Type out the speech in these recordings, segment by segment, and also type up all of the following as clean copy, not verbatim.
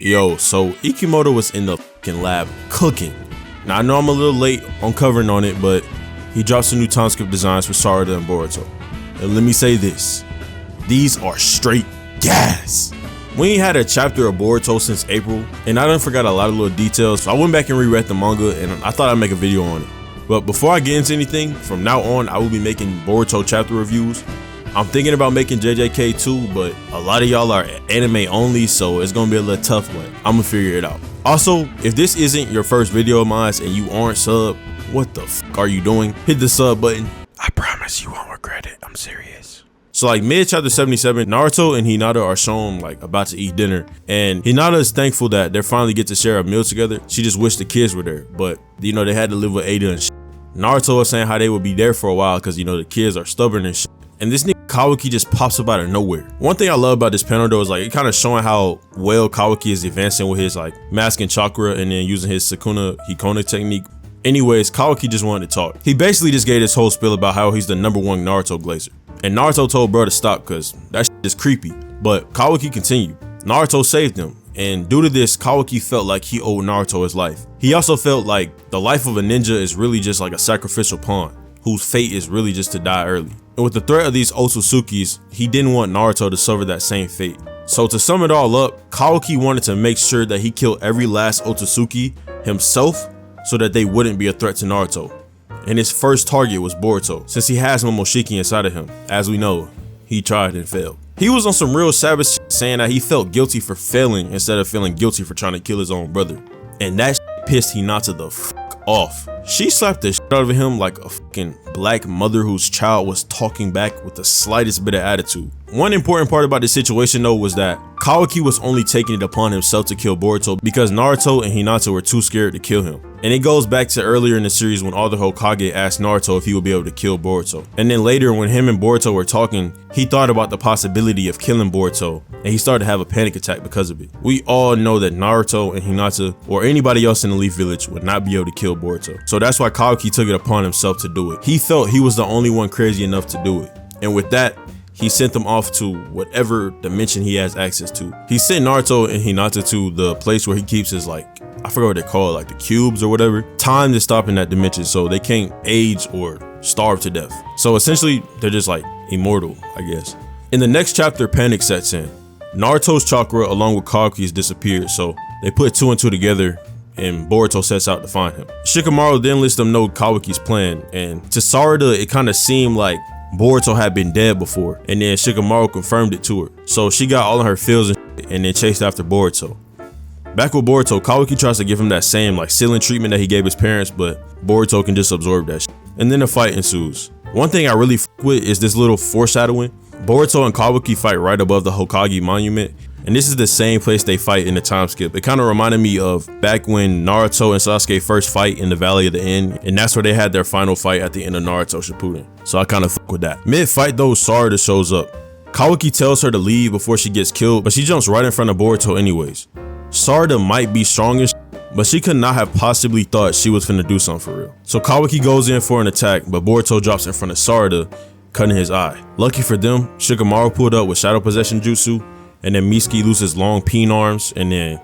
Yo, so Ikimoto was in the fucking lab cooking. Now I know I'm a little late on covering on it, but he dropped some new time skip designs for Sarada and Boruto. And let me say this, these are straight gas. We ain't had a chapter of Boruto since April, and I done forgot a lot of little details, so I went back and reread the manga, and I thought I'd make a video on it. But before I get into anything, from now on I will be making Boruto chapter reviews. I'm thinking about making JJK too, but a lot of y'all are anime only, so it's gonna be a little tough, but I'm gonna figure it out. Also, if this isn't your first video of mine and you aren't sub, what the fuck are you doing? Hit the sub button. I promise you won't regret it. I'm serious. So like mid chapter 77, Naruto and Hinata are shown like about to eat dinner, and Hinata is thankful that they finally get to share a meal together. She just wished the kids were there, but you know they had to live with Ada and shit. Naruto was saying how they would be there for a while because you know the kids are stubborn and shit. And this nigga Kawaki just pops up out of nowhere. One thing I love about this panel though is like it kind of showing how well Kawaki is advancing with his like masking chakra and then using his Sukuna Hikona technique. Anyways, Kawaki just wanted to talk. He basically just gave this whole spiel about how he's the #1 Naruto glazer. And Naruto told bro to stop because that shit is creepy. But Kawaki continued. Naruto saved him. And due to this, Kawaki felt like he owed Naruto his life. He also felt like the life of a ninja is really just like a sacrificial pawn, whose fate is really just to die early. And with the threat of these Otsutsukis, he didn't want Naruto to suffer that same fate. So to sum it all up, Kawaki wanted to make sure that he killed every last Otsutsuki himself so that they wouldn't be a threat to Naruto. And his first target was Boruto, since he has Momoshiki inside of him. As we know, he tried and failed. He was on some real savage shit, saying that he felt guilty for failing instead of feeling guilty for trying to kill his own brother. And that shit pissed Hinata the fuck off. She slapped the shit out of him like a fucking black mother whose child was talking back with the slightest bit of attitude. One important part about this situation though was that Kawaki was only taking it upon himself to kill Boruto because Naruto and Hinata were too scared to kill him. And it goes back to earlier in the series when all the Hokage asked Naruto if he would be able to kill Boruto. And then later when him and Boruto were talking, he thought about the possibility of killing Boruto and he started to have a panic attack because of it. We all know that Naruto and Hinata or anybody else in the Leaf Village would not be able to kill Boruto. So that's why Kawaki took it upon himself to do it. He felt he was the only one crazy enough to do it. And with that, he sent them off to whatever dimension he has access to. He sent Naruto and Hinata to the place where he keeps his like, I forgot what they call it, like the cubes or whatever. Time is stopping that dimension so they can't age or starve to death. So essentially they're just like immortal, I guess. In the next chapter, panic sets in. Naruto's chakra along with Kawaki's disappeared, so they put 2 and 2 together and Boruto sets out to find him. Shikamaru then lets them know Kawaki's plan, and to Sarada it kind of seemed like Boruto had been dead before, and then Shikamaru confirmed it to her. So she got all of her feels and then chased after Boruto. Back with Boruto, Kawaki tries to give him that same like silent treatment that he gave his parents, but Boruto can just absorb that shit. And then a fight ensues. One thing I really f with is this little foreshadowing. Boruto and Kawaki fight right above the Hokage monument, and this is the same place they fight in the time skip. It kind of reminded me of back when Naruto and Sasuke first fight in the Valley of the End, and that's where they had their final fight at the end of Naruto Shippuden. So I kind of fuck with that. Mid-fight though, Sarada shows up. Kawaki tells her to leave before she gets killed, but she jumps right in front of Boruto anyways. Sarada might be strong as but she could not have possibly thought she was finna do something for real. So Kawaki goes in for an attack, but Boruto drops in front of Sarada, cutting his eye. Lucky for them, Shikamaru pulled up with Shadow Possession Jutsu, and then Mitsuki loses long peen arms, and then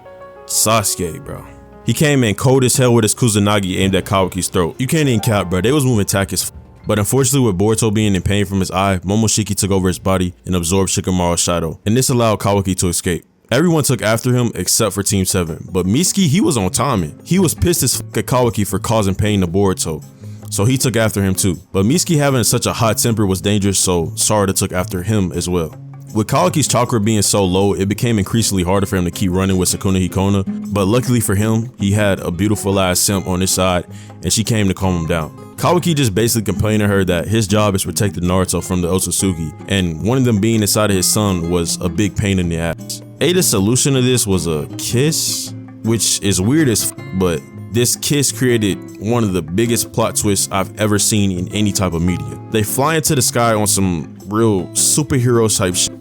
Sasuke, bro. He came in cold as hell with his Kusanagi aimed at Kawaki's throat. You can't even cap, bro. They was moving tack as f. But unfortunately with Boruto being in pain from his eye, Momoshiki took over his body and absorbed Shikamaru's shadow, and this allowed Kawaki to escape. Everyone took after him except for Team 7, but Mitsuki, he was on timing. He was pissed as f at Kawaki for causing pain to Boruto, so he took after him too. But Mitsuki having such a hot temper was dangerous, so Sarada took after him as well. With Kawaki's chakra being so low, it became increasingly harder for him to keep running with Sukuna Hikona, but luckily for him, he had a beautiful ass simp on his side, and she came to calm him down. Kawaki just basically complained to her that his job is protecting Naruto from the Otsutsuki, and one of them being inside of his son was a big pain in the ass. Ada's solution to this was a kiss, which is weird as f, but this kiss created one of the biggest plot twists I've ever seen in any type of media. They fly into the sky on some real superhero type shit,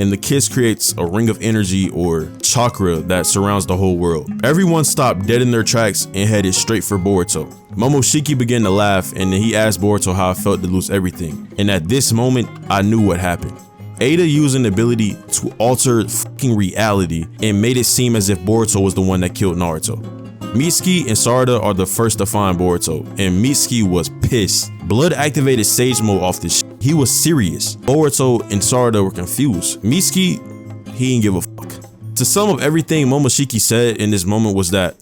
and the kiss creates a ring of energy or chakra that surrounds the whole world. Everyone stopped dead in their tracks and headed straight for Boruto. Momoshiki began to laugh, and then he asked Boruto how it felt to lose everything. And at this moment, I knew what happened. Ada used an ability to alter fucking reality and made it seem as if Boruto was the one that killed Naruto. Mitsuki and Sarada are the first to find Boruto, and Mitsuki was pissed. Blood activated Sage Mode off this shit. He was serious. Boruto and Sarada were confused. Mitsuki, he didn't give a fuck. To sum up everything Momoshiki said in this moment was that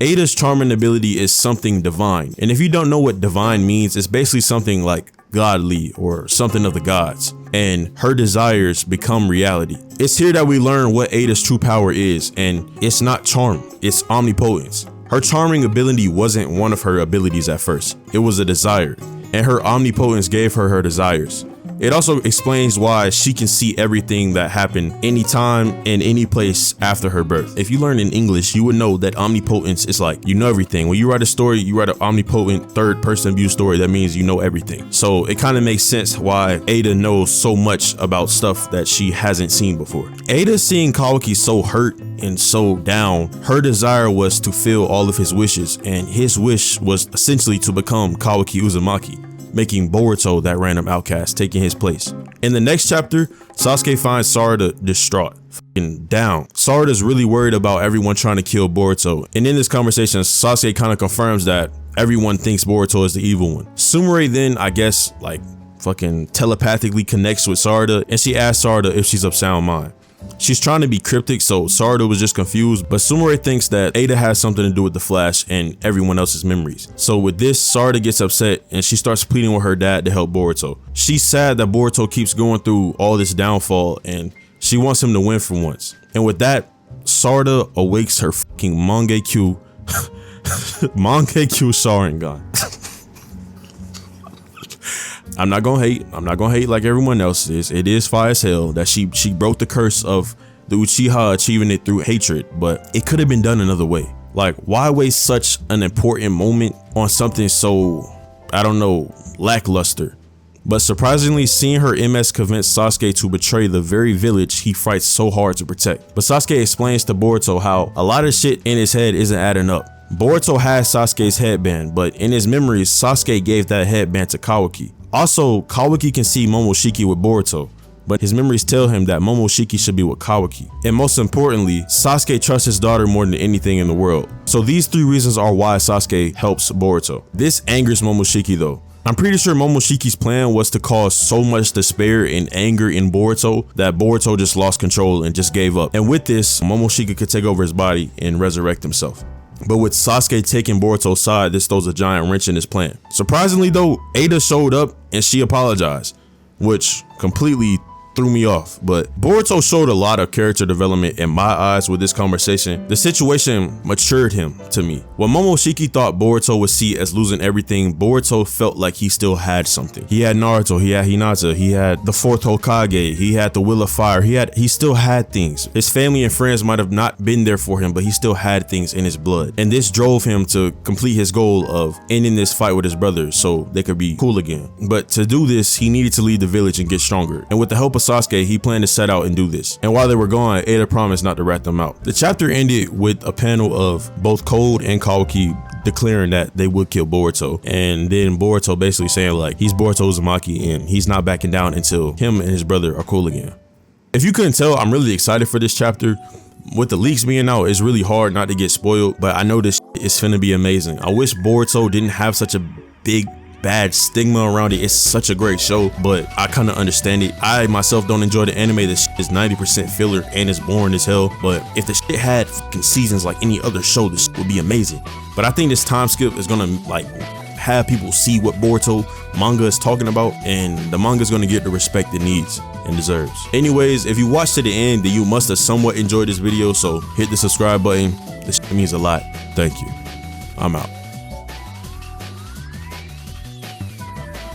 Ada's charming ability is something divine. And if you don't know what divine means, it's basically something like godly or something of the gods. And her desires become reality. It's here that we learn what Ada's true power is, and it's not charm, it's omnipotence. Her charming ability wasn't one of her abilities at first, it was a desire, and her omnipotence gave her her desires. It also explains why she can see everything that happened anytime and any place after her birth. If you learn in English, you would know that omnipotence is like, you know everything. When you write a story, you write an omnipotent third person view story. That means you know everything. So it kind of makes sense why Ada knows so much about stuff that she hasn't seen before. Ada seeing Kawaki so hurt and so down, her desire was to fill all of his wishes, and his wish was essentially to become Kawaki Uzumaki, making Boruto that random outcast, taking his place. In the next chapter, Sasuke finds Sarada distraught, fucking down. Sarada's really worried about everyone trying to kill Boruto, and in this conversation, Sasuke kind of confirms that everyone thinks Boruto is the evil one. Sumire then, I guess, like, fucking telepathically connects with Sarada, and she asks Sarada if she's of sound mind. She's trying to be cryptic, so Sarada was just confused, but Sumire thinks that Ada has something to do with the Flash and everyone else's memories. So with this, Sarada gets upset and she starts pleading with her dad to help Boruto. She's sad that Boruto keeps going through all this downfall and she wants him to win for once. And with that, Sarada awakes her fucking Mangekyo Sharingan. I'm not gonna hate like everyone else is. It is fire as hell that she broke the curse of the Uchiha achieving it through hatred, but it could have been done another way. Like, why waste such an important moment on something so, I don't know, lackluster? But surprisingly, seeing her MS convinced Sasuke to betray the very village he fights so hard to protect. But Sasuke explains to Boruto how a lot of shit in his head isn't adding up. Boruto has Sasuke's headband, but in his memories, Sasuke gave that headband to Kawaki. Also, Kawaki can see Momoshiki with Boruto, but his memories tell him that Momoshiki should be with Kawaki. And most importantly, Sasuke trusts his daughter more than anything in the world. So these three reasons are why Sasuke helps Boruto. This angers Momoshiki though. I'm pretty sure Momoshiki's plan was to cause so much despair and anger in Boruto that Boruto just lost control and just gave up. And with this, Momoshiki could take over his body and resurrect himself. But with Sasuke taking Boruto's side, this throws a giant wrench in his plan. Surprisingly though, Ada showed up and she apologized, which completely threw me off. But Boruto showed a lot of character development in my eyes with this conversation. The situation matured him to me. What Momoshiki thought Boruto would see as losing everything, Boruto felt like he still had something. He had Naruto, he had Hinata, he had the fourth Hokage, he had the Will of Fire, he still had things. His family and friends might have not been there for him, but he still had things in his blood. And this drove him to complete his goal of ending this fight with his brothers so they could be cool again. But to do this, he needed to leave the village and get stronger. And with the help of Sasuke, he planned to set out and do this. And while they were gone, Ada promised not to rat them out. The chapter ended with a panel of both Cold and Kawaki declaring that they would kill Boruto, and then Boruto basically saying like he's Boruto Uzumaki and he's not backing down until him and his brother are cool again. If you couldn't tell, I'm really excited for this chapter. With the leaks being out, it's really hard not to get spoiled, but I know this is finna be amazing. I wish Boruto didn't have such a big bad stigma around it. It's such a great show, but I kind of understand it. I myself don't enjoy the anime. This is 90% filler and it's boring as hell, but if the shit had fucking seasons like any other show, this shit would be amazing. But I think this time skip is gonna like have people see what Boruto manga is talking about, and the manga is gonna get the respect it needs and deserves. Anyways, if you watched to the end, then you must have somewhat enjoyed this video, so hit the subscribe button. This shit means a lot. Thank you. I'm out.